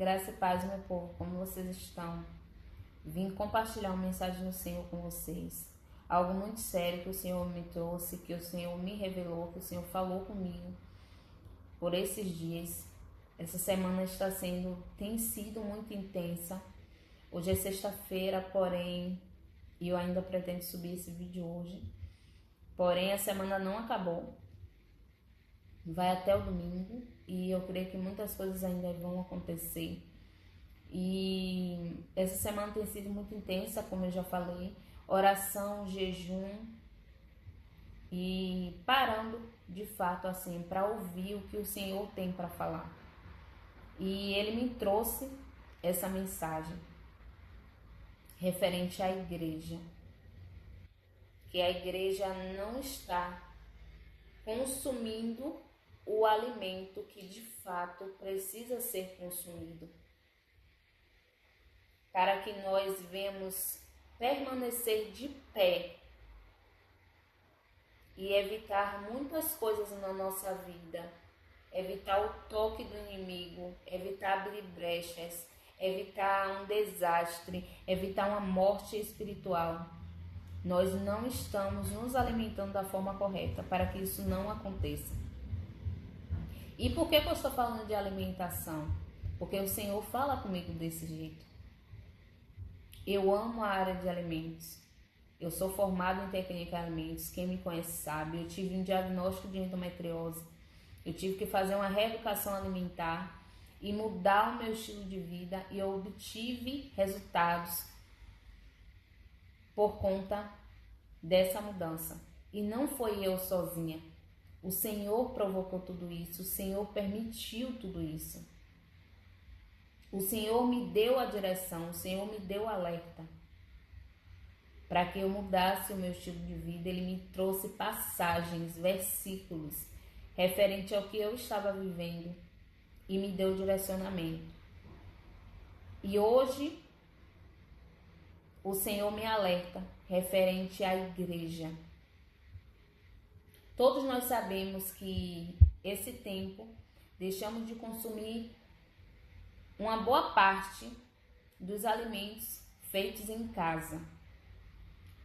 Graça e paz, meu povo, como vocês estão? Vim compartilhar uma mensagem do Senhor com vocês. Algo muito sério que o Senhor me trouxe, que o Senhor me revelou, que o Senhor falou comigo por esses dias. Essa semana tem sido muito intensa. Hoje é sexta-feira, porém, eu ainda pretendo subir esse vídeo hoje. Porém, a semana não acabou. Vai até o domingo e eu creio que muitas coisas ainda vão acontecer. E essa semana tem sido muito intensa, como eu já falei, oração, jejum e parando de fato assim para ouvir o que o Senhor tem para falar. E ele me trouxe essa mensagem referente à igreja, que a igreja não está consumindo o alimento que de fato precisa ser consumido, para que nós venhamos permanecer de pé e evitar muitas coisas na nossa vida, evitar o toque do inimigo, evitar abrir brechas, evitar um desastre, evitar uma morte espiritual. Nós não estamos nos alimentando da forma correta para que isso não aconteça. E por que eu estou falando de alimentação? Porque o Senhor fala comigo desse jeito. Eu amo a área de alimentos. Eu sou formado em técnica de alimentos. Quem me conhece sabe. Eu tive um diagnóstico de endometriose. Eu tive que fazer uma reeducação alimentar e mudar o meu estilo de vida. E eu obtive resultados por conta dessa mudança. E não foi eu sozinha. O Senhor provocou tudo isso. O Senhor permitiu tudo isso. O Senhor me deu a direção, o Senhor me deu o alerta para que eu mudasse o meu estilo de vida. Ele me trouxe passagens, versículos referente ao que eu estava vivendo e me deu direcionamento. E hoje o Senhor me alerta referente à igreja. Todos nós sabemos que esse tempo deixamos de consumir uma boa parte dos alimentos feitos em casa.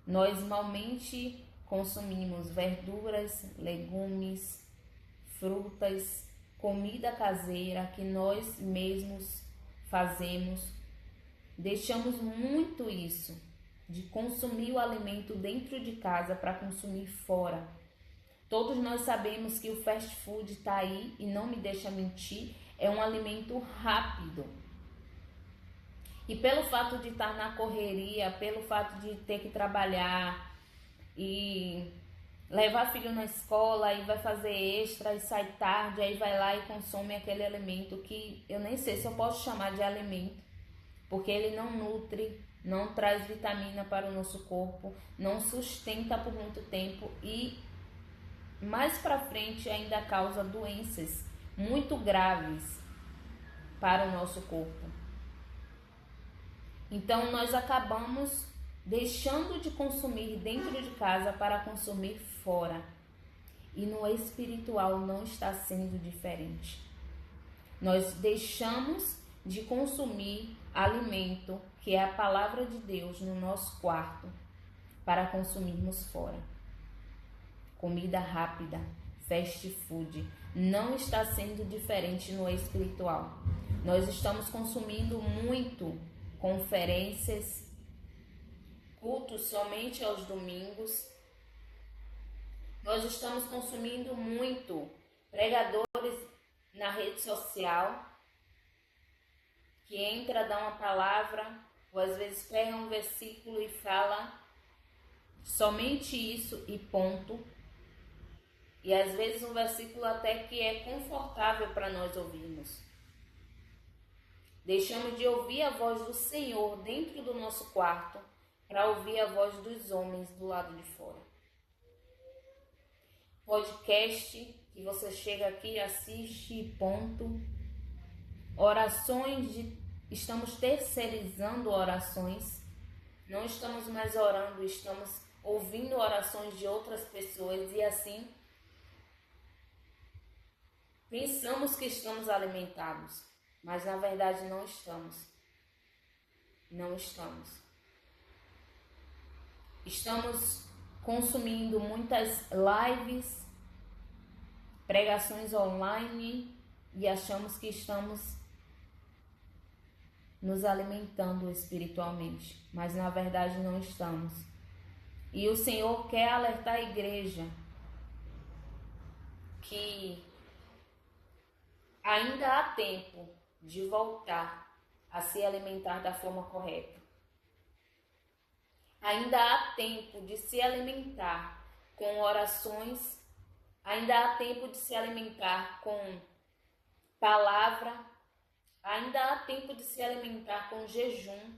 Nós normalmente consumimos verduras, legumes, frutas, comida caseira que nós mesmos fazemos. Deixamos muito isso de consumir o alimento dentro de casa para consumir fora. Todos nós sabemos que o fast food está aí e não me deixa mentir, é um alimento rápido. E pelo fato de estar na correria, pelo fato de ter que trabalhar e levar filho na escola e vai fazer extra e sai tarde, aí vai lá e consome aquele alimento que eu nem sei se eu posso chamar de alimento, porque ele não nutre, não traz vitamina para o nosso corpo, não sustenta por muito tempo e mais para frente ainda causa doenças muito graves para o nosso corpo. Então nós acabamos deixando de consumir dentro de casa para consumir fora. E no espiritual não está sendo diferente. Nós deixamos de consumir alimento, que é a palavra de Deus, no nosso quarto, para consumirmos fora. Comida rápida, fast food, não está sendo diferente no espiritual. Nós estamos consumindo muito conferências, cultos somente aos domingos. Nós estamos consumindo muito pregadores na rede social, que entra, dá uma palavra, ou às vezes pega um versículo e fala somente isso e ponto. E às vezes um versículo até que é confortável para nós ouvirmos. Deixamos de ouvir a voz do Senhor dentro do nosso quarto para ouvir a voz dos homens do lado de fora. Podcast que você chega aqui, assiste e ponto. Estamos terceirizando orações. Não estamos mais orando, estamos ouvindo orações de outras pessoas e assim pensamos que estamos alimentados. mas na verdade não estamos. Não estamos. Estamos consumindo muitas lives, pregações online e achamos que estamos nos alimentando espiritualmente, mas na verdade não estamos. E o Senhor quer alertar a igreja que ainda há tempo de voltar a se alimentar da forma correta. Ainda há tempo de se alimentar com orações, ainda há tempo de se alimentar com palavra, ainda há tempo de se alimentar com jejum,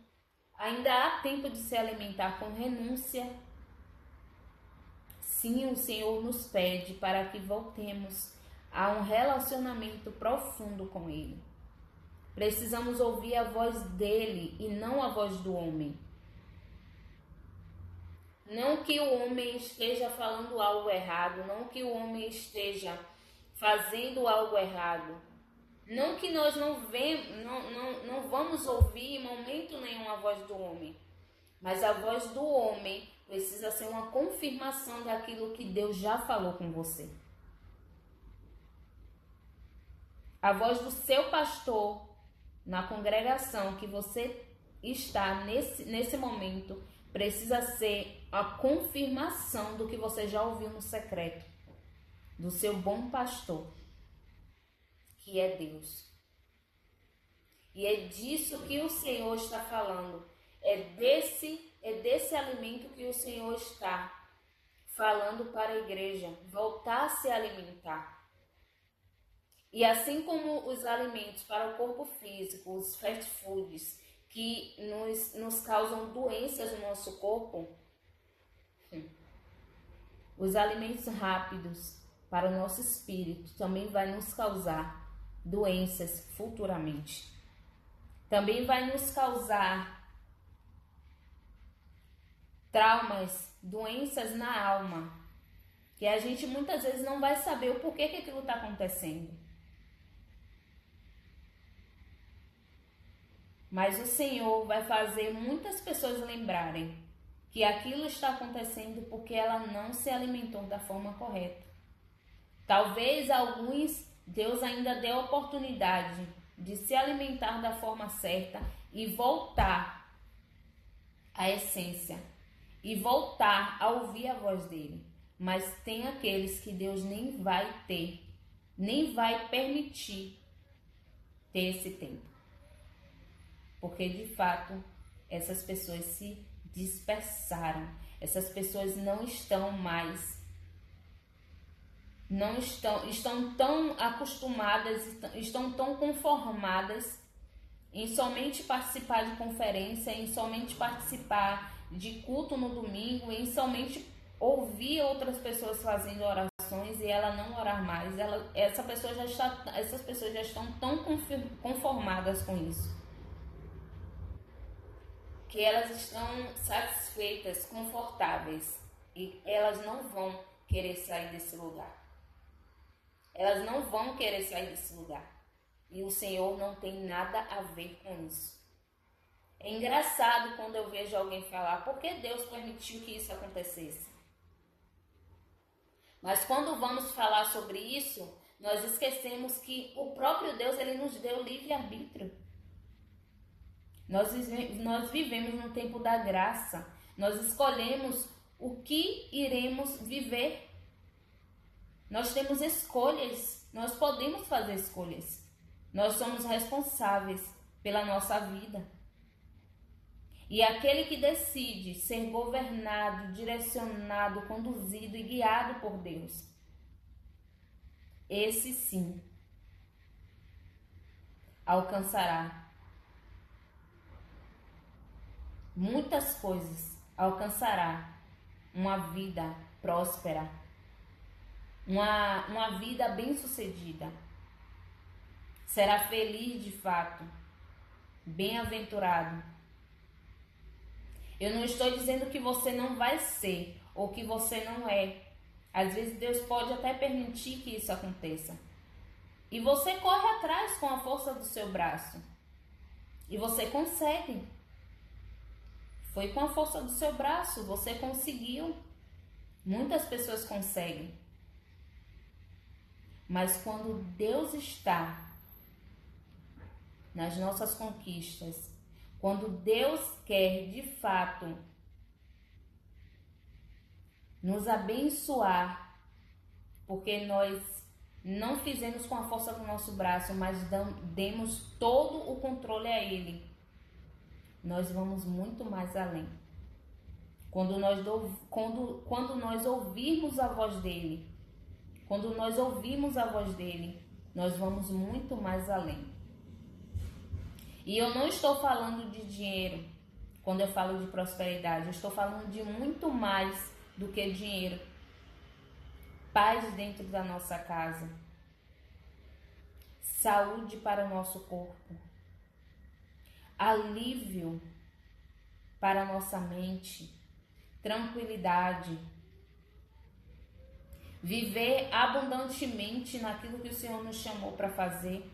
ainda há tempo de se alimentar com renúncia. Sim, o Senhor nos pede para que voltemos a um relacionamento profundo com Ele. Precisamos ouvir a voz dele e não a voz do homem. Não que o homem esteja falando algo errado, não que o homem esteja fazendo algo errado. Não que nós não vamos ouvir em momento nenhum a voz do homem. Mas a voz do homem precisa ser uma confirmação daquilo que Deus já falou com você. A voz do seu pastor na congregação que você está nesse momento precisa ser a confirmação do que você já ouviu no secreto, do seu bom pastor, que é Deus. E é disso que o Senhor está falando. É desse alimento que o Senhor está falando para a igreja, voltar a se alimentar. E assim como os alimentos para o corpo físico, os fast foods, que nos causam doenças no nosso corpo, os alimentos rápidos para o nosso espírito também vai nos causar doenças futuramente. Também vai nos causar traumas, doenças na alma, que a gente muitas vezes não vai saber o porquê que aquilo está acontecendo. Mas o Senhor vai fazer muitas pessoas lembrarem que aquilo está acontecendo porque ela não se alimentou da forma correta. Talvez alguns Deus ainda dê a oportunidade de se alimentar da forma certa e voltar à essência e voltar a ouvir a voz dele. Mas tem aqueles que Deus nem vai permitir ter esse tempo. Porque de fato essas pessoas se dispersaram. Essas pessoas não estão mais, estão tão acostumadas, estão tão conformadas em somente participar de conferência, em somente participar de culto no domingo, em somente ouvir outras pessoas fazendo orações e ela não orar mais. Essas pessoas já estão tão conformadas com isso, que elas estão satisfeitas, confortáveis, e elas não vão querer sair desse lugar. Elas não vão querer sair desse lugar. E o Senhor não tem nada a ver com isso. É engraçado quando eu vejo alguém falar, por que Deus permitiu que isso acontecesse? Mas quando vamos falar sobre isso, nós esquecemos que o próprio Deus, ele nos deu livre-arbítrio. Nós vivemos no tempo da graça. Nós escolhemos o que iremos viver. Nós temos escolhas. Nós podemos fazer escolhas. Nós somos responsáveis pela nossa vida. E aquele que decide ser governado, direcionado, conduzido e guiado por Deus, esse sim alcançará muitas coisas, alcançará uma vida próspera, uma vida bem-sucedida. Será feliz de fato, bem-aventurado. Eu não estou dizendo que você não vai ser ou que você não é. Às vezes Deus pode até permitir que isso aconteça. E você corre atrás com a força do seu braço. E você consegue. Foi com a força do seu braço, você conseguiu. Muitas pessoas conseguem. Mas quando Deus está nas nossas conquistas, quando Deus quer de fato nos abençoar, porque nós não fizemos com a força do nosso braço, mas demos todo o controle a Ele, nós vamos muito mais além. Quando nós ouvirmos a voz dEle, quando nós ouvimos a voz dEle, nós vamos muito mais além. E eu não estou falando de dinheiro quando eu falo de prosperidade, eu estou falando de muito mais do que dinheiro. Paz dentro da nossa casa, saúde para o nosso corpo, alívio para a nossa mente, tranquilidade, viver abundantemente naquilo que o Senhor nos chamou para fazer.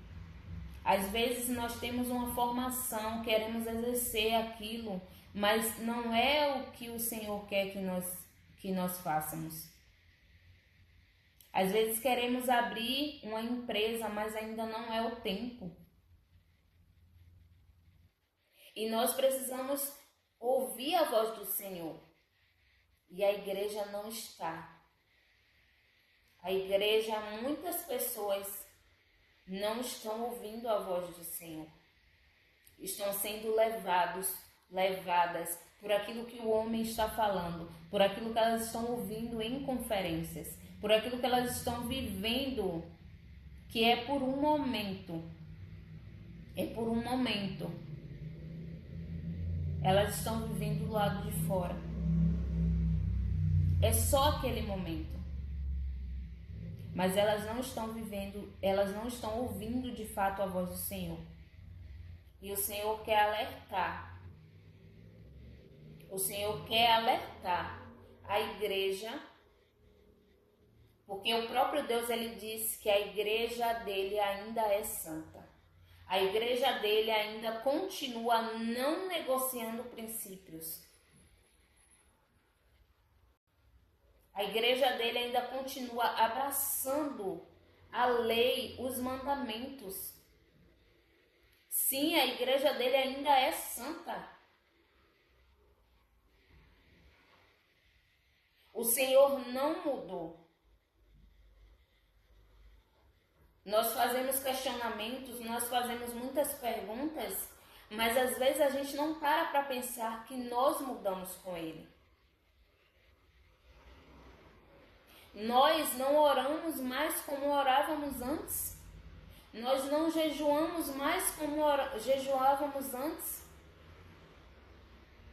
Às vezes nós temos uma formação, queremos exercer aquilo, mas não é o que o Senhor quer que nós façamos. Às vezes queremos abrir uma empresa, mas ainda não é o tempo. E nós precisamos ouvir a voz do Senhor. E a igreja não está. A igreja, muitas pessoas não estão ouvindo a voz do Senhor. Estão sendo levadas por aquilo que o homem está falando, por aquilo que elas estão ouvindo em conferências, por aquilo que elas estão vivendo, que é por um momento. É por um momento. Elas estão vivendo do lado de fora. É só aquele momento. Mas elas não estão vivendo, elas não estão ouvindo de fato a voz do Senhor. E o Senhor quer alertar. O Senhor quer alertar a igreja, porque o próprio Deus, ele diz que a igreja dele ainda é santa. A igreja dele ainda continua não negociando princípios. A igreja dele ainda continua abraçando a lei, os mandamentos. Sim, a igreja dele ainda é santa. O Senhor não mudou. Nós fazemos questionamentos, nós fazemos muitas perguntas, mas às vezes a gente não para pensar que nós mudamos com Ele. Nós não oramos mais como orávamos antes. Nós não jejuamos mais como jejuávamos antes.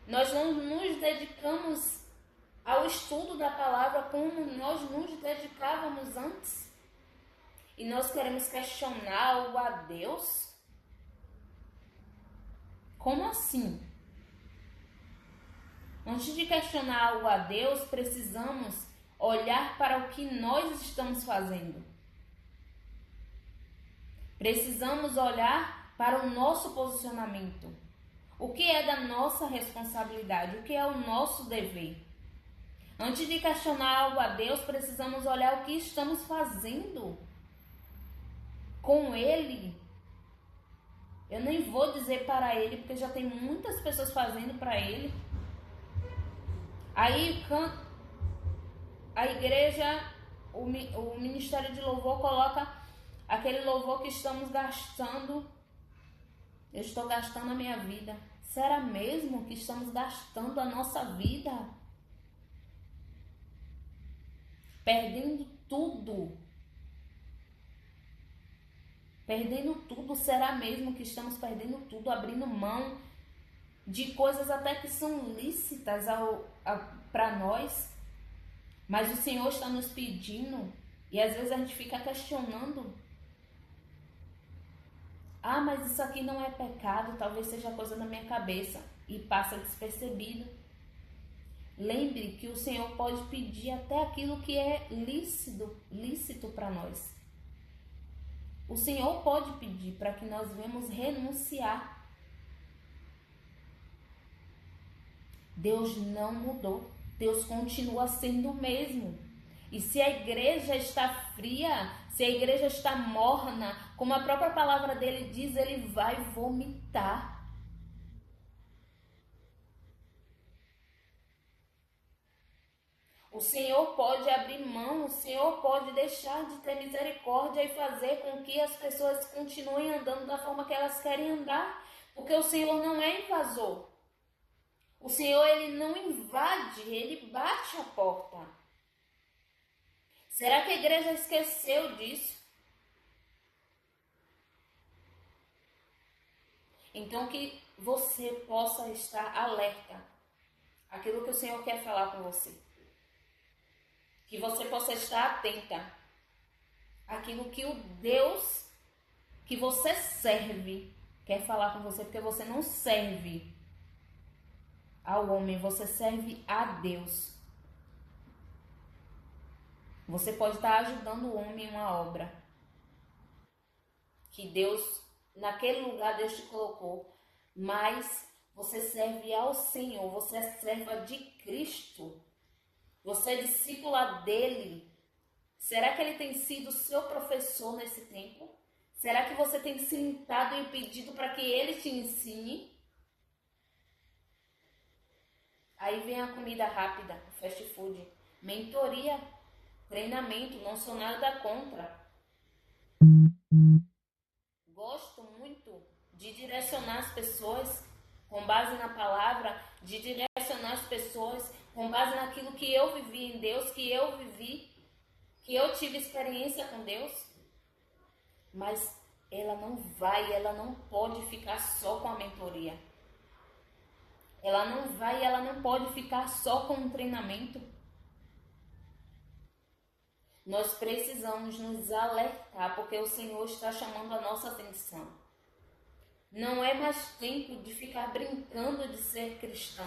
Nós não nos dedicamos ao estudo da palavra como nós nos dedicávamos antes. E nós queremos questionar algo a Deus? Como assim? Antes de questionar algo a Deus, precisamos olhar para o que nós estamos fazendo. Precisamos olhar para o nosso posicionamento. O que é da nossa responsabilidade? O que é o nosso dever? Antes de questionar algo a Deus, precisamos olhar o que estamos fazendo com Ele. Eu nem vou dizer para Ele, porque já tem muitas pessoas fazendo para Ele. Aí a igreja, o ministério de louvor coloca aquele louvor que estamos gastando. Eu estou gastando a minha vida. Será mesmo que estamos gastando a nossa vida? Perdendo tudo. Perdendo tudo. Será mesmo que estamos perdendo tudo? Abrindo mão de coisas até que são lícitas para nós. Mas o Senhor está nos pedindo. E às vezes a gente fica questionando. Ah, mas isso aqui não é pecado, talvez seja coisa na minha cabeça. E passa despercebido. Lembre que o Senhor pode pedir até aquilo que é lícito para nós. o Senhor pode pedir para que nós venhamos renunciar. Deus não mudou. Deus continua sendo o mesmo. E se a igreja está fria, se a igreja está morna, como a própria palavra dele diz, ele vai vomitar. O Senhor pode abrir mão, o Senhor pode deixar de ter misericórdia e fazer com que as pessoas continuem andando da forma que elas querem andar, porque o Senhor não é invasor. O Senhor, ele não invade, ele bate a porta. Será que a igreja esqueceu disso? Então que você possa estar alerta àquilo que o Senhor quer falar com você. Que você possa estar atenta àquilo que o Deus que você serve quer falar com você, porque você não serve ao homem, você serve a Deus. Você pode estar ajudando o homem em uma obra que Deus, naquele lugar Deus te colocou, mas você serve ao Senhor, você é serva de Cristo. Você é discípula dele. Será que ele tem sido seu professor nesse tempo? Será que você tem sentado e pedido para que ele te ensine? Aí vem a comida rápida, o fast food, mentoria, treinamento, não sou nada contra. Gosto muito de direcionar as pessoas com base na palavra, de direcionar as pessoas com base naquilo que eu vivi em Deus, que eu tive experiência com Deus. Mas ela não pode ficar só com a mentoria. Ela não pode ficar só com o treinamento. Nós precisamos nos alertar, porque o Senhor está chamando a nossa atenção. Não é mais tempo de ficar brincando de ser cristã,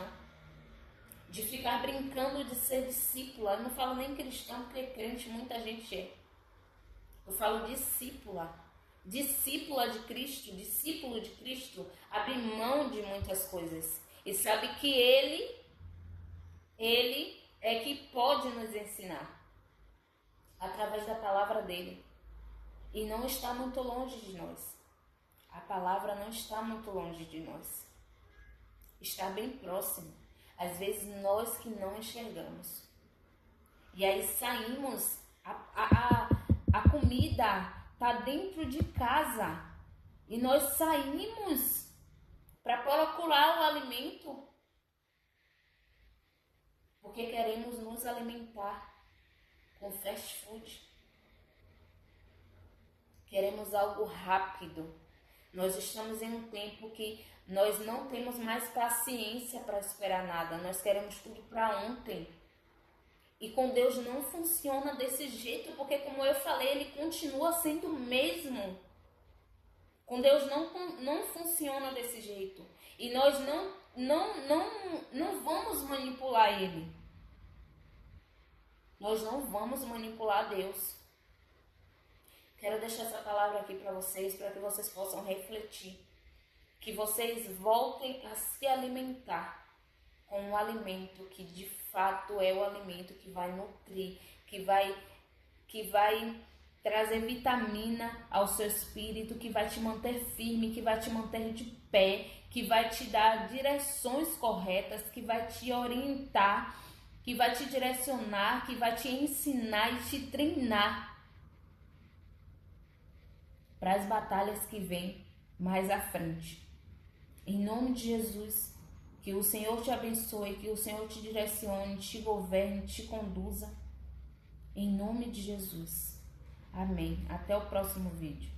de ficar brincando de ser discípula. Eu não falo nem cristão, porque crente muita gente é. Eu falo discípula. Discípula de Cristo, discípulo de Cristo, abre mão de muitas coisas. E sabe que Ele é que pode nos ensinar através da palavra dele. E não está muito longe de nós. A palavra não está muito longe de nós. Está bem próximo. Às vezes nós que não enxergamos. E aí saímos, a comida está dentro de casa. E nós saímos para procurar o alimento. Porque queremos nos alimentar com fast food. Queremos algo rápido. Nós estamos em um tempo que nós não temos mais paciência para esperar nada. Nós queremos tudo para ontem. E com Deus não funciona desse jeito, porque como eu falei, Ele continua sendo o mesmo. Com Deus não funciona desse jeito. E nós não vamos manipular Ele. Nós não vamos manipular Deus. Quero deixar essa palavra aqui para vocês que vocês possam refletir. Que vocês voltem a se alimentar com um alimento que de fato é o alimento que vai nutrir, que vai trazer vitamina ao seu espírito, que vai te manter firme, que vai te manter de pé, que vai te dar direções corretas, que vai te orientar, que vai te direcionar, que vai te ensinar e te treinar para as batalhas que vêm mais à frente. Em nome de Jesus, que o Senhor te abençoe, que o Senhor te direcione, te governe, te conduza. Em nome de Jesus. Amém. Até o próximo vídeo.